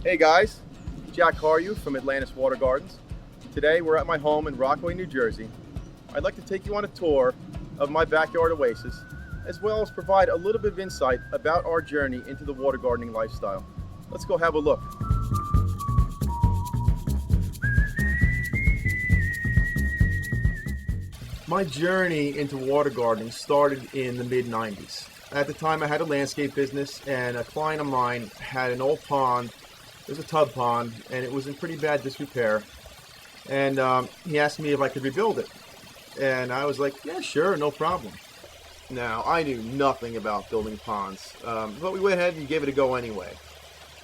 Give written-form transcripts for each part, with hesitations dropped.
Hey guys, Jack Haryu from Atlantis Water Gardens. Today we're at my home in Rockaway, New Jersey. I'd like to take you on a tour of my backyard oasis, as well as provide a little bit of insight about our journey into the water gardening lifestyle. Let's go have a look. My journey into water gardening started in the mid-90s. At the time I had a landscape business, and a client of mine had an old pond. It was a tub pond, and it was in pretty bad disrepair. And he asked me if I could rebuild it. And I was like, yeah, sure, no problem. Now, I knew nothing about building ponds, but we went ahead and gave it a go anyway.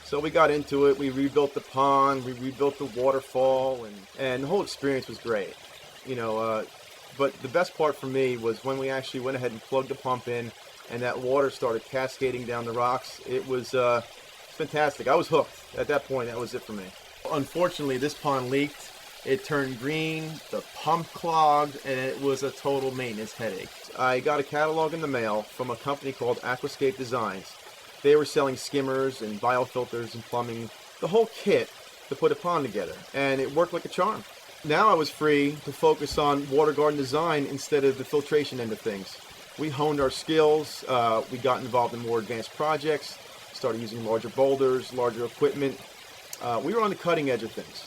So we got into it, we rebuilt the pond, we rebuilt the waterfall, and the whole experience was great. But the best part for me was when we actually went ahead and plugged the pump in, and that water started cascading down the rocks. It was fantastic. I was hooked. At that point, that was it for me. Unfortunately, this pond leaked. It turned green, the pump clogged, and it was a total maintenance headache. I got a catalog in the mail from a company called Aquascape Designs. They were selling skimmers and biofilters and plumbing, the whole kit to put a pond together, and it worked like a charm. Now I was free to focus on water garden design instead of the filtration end of things. We honed our skills, we got involved in more advanced projects, started using larger boulders, larger equipment. We were on the cutting edge of things.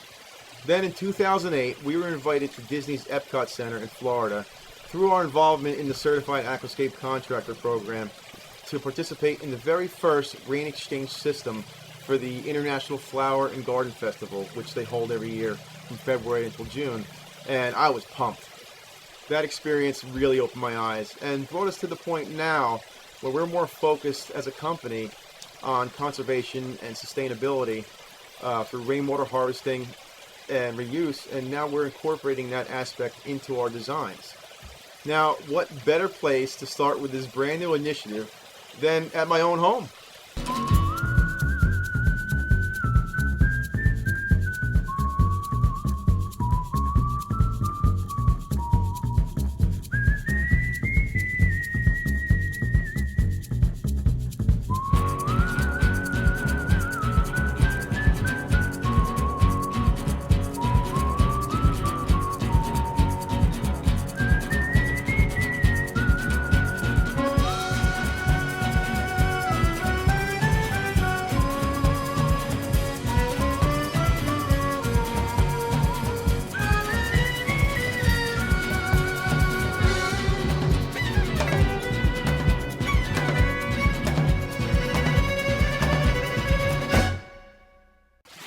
Then in 2008, we were invited to Disney's Epcot Center in Florida through our involvement in the Certified Aquascape Contractor program to participate in the very first rain exchange system for the International Flower and Garden Festival, which they hold every year from February until June, and I was pumped. That experience really opened my eyes and brought us to the point now where we're more focused as a company on conservation and sustainability for rainwater harvesting and reuse, and now we're incorporating that aspect into our designs. Now, what better place to start with this brand new initiative than at my own home?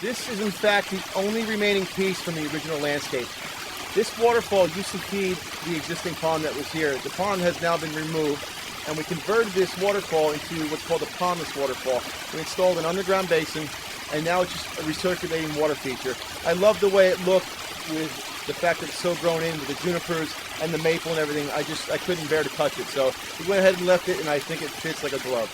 This is in fact the only remaining piece from the original landscape. This waterfall used to feed the existing pond that was here. The pond has now been removed, and we converted this waterfall into what's called a pondless waterfall. We installed an underground basin, and now it's just a recirculating water feature. I love the way it looked with the fact that it's so grown in with the junipers and the maple and everything. I couldn't bear to touch it, so we went ahead and left it, and I think it fits like a glove.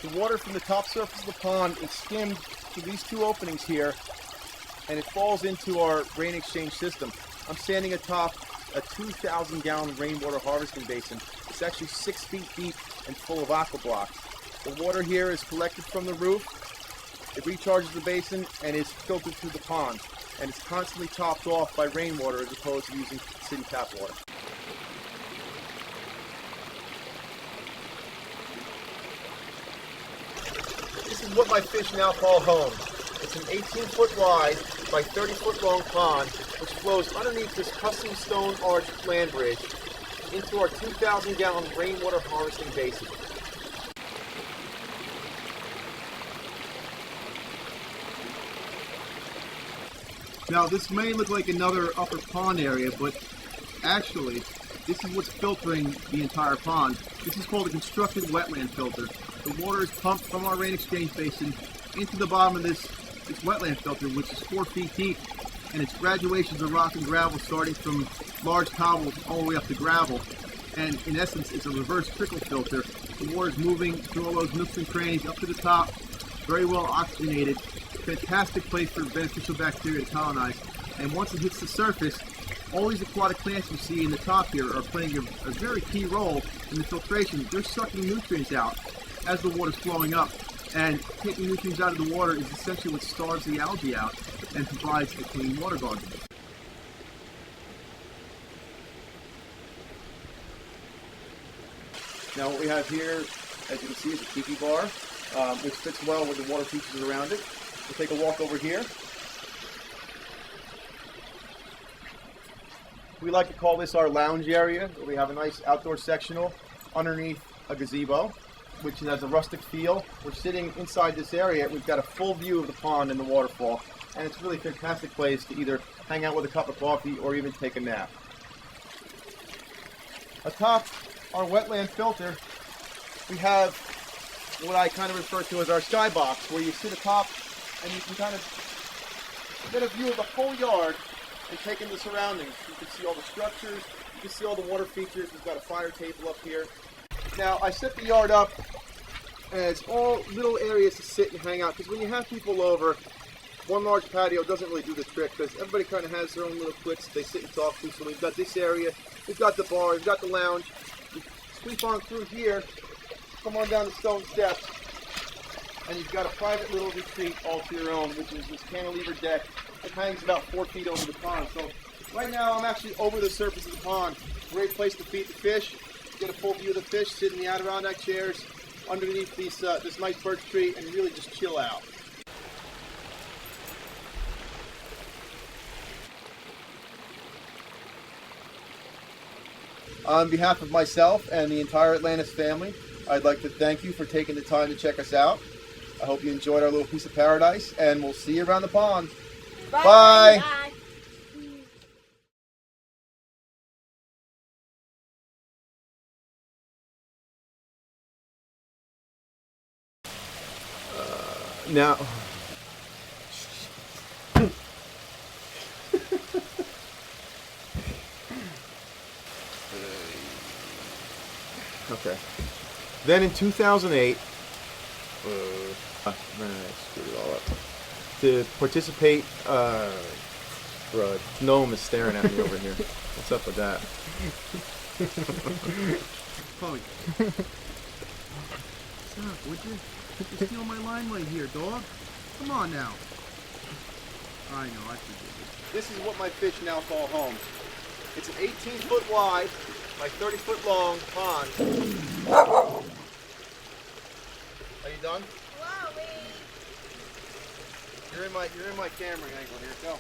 The water from the top surface of the pond is skimmed through these two openings here, and it falls into our rain exchange system. I'm standing atop a 2,000-gallon rainwater harvesting basin. It's actually 6 feet deep and full of aqua blocks. The water here is collected from the roof. It recharges the basin and is filtered through the pond, and it's constantly topped off by rainwater as opposed to using city tap water. This is what my fish now call home. It's an 18-foot wide by 30-foot long pond which flows underneath this custom stone arched land bridge into our 2,000-gallon rainwater harvesting basin. Now this may look like another upper pond area, but actually this is what's filtering the entire pond. This is called a constructed wetland filter. The water is pumped from our rain exchange basin into the bottom of this wetland filter, which is 4 feet deep, and it's graduations of rock and gravel starting from large cobbles all the way up to gravel. And in essence, it's a reverse trickle filter. The water is moving through all those nooks and crannies up to the top, very well oxygenated. Fantastic place for beneficial bacteria to colonize. And once it hits the surface, all these aquatic plants you see in the top here are playing a very key role in the filtration. They're sucking nutrients out as the water's flowing up. And taking nutrients out of the water is essentially what starves the algae out and provides a clean water garden. Now what we have here, as you can see, is a tiki bar, which fits well with the water features around it. We'll take a walk over here. We like to call this our lounge area, where we have a nice outdoor sectional underneath a gazebo, which has a rustic feel. We're sitting inside this area. We've got a full view of the pond and the waterfall, and it's really a fantastic place to either hang out with a cup of coffee or even take a nap. Atop our wetland filter, we have what I kind of refer to as our skybox, where you sit atop and you can kind of get a view of the whole yard and take in the surroundings. You can see all the structures, you can see all the water features. We've got a fire table up here. Now, I set the yard up as all little areas to sit and hang out, because when you have people over, one large patio doesn't really do the trick, because everybody kind of has their own little cliques they sit and talk to. So we've got this area, we've got the bar, we've got the lounge. You sweep on through here, come on down the stone steps, and you've got a private little retreat all to your own, which is this cantilever deck that hangs about 4 feet over the pond. So right now I'm actually over the surface of the pond. Great place to feed the fish, get a full view of the fish, sit in the Adirondack chairs underneath this nice birch tree, and really just chill out. On behalf of myself and the entire Atlantis family, I'd like to thank you for taking the time to check us out. I hope you enjoyed our little piece of paradise, and we'll see you around the pond. Bye! Bye. Bye. Now... Okay. Then in 2008, I screwed it all up. To participate, Noam is staring at me over here. What's up with that? Chloe. Stop, would you? You steal my limelight here, dog. Come on now. I know, I forgive you. This is what my fish now call home. It's an 18-foot wide, like 30-foot long pond. Are you done? You're in my camera angle here. Go.